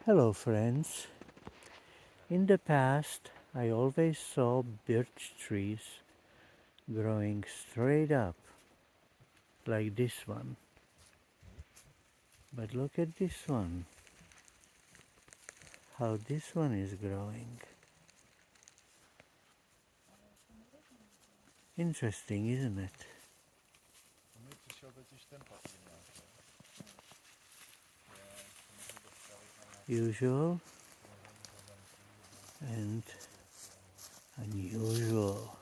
Hello friends. In the past, I always saw birch trees growing straight up like this one. But look at this one, how this one is growing. Interesting, isn't it? Usual and unusual.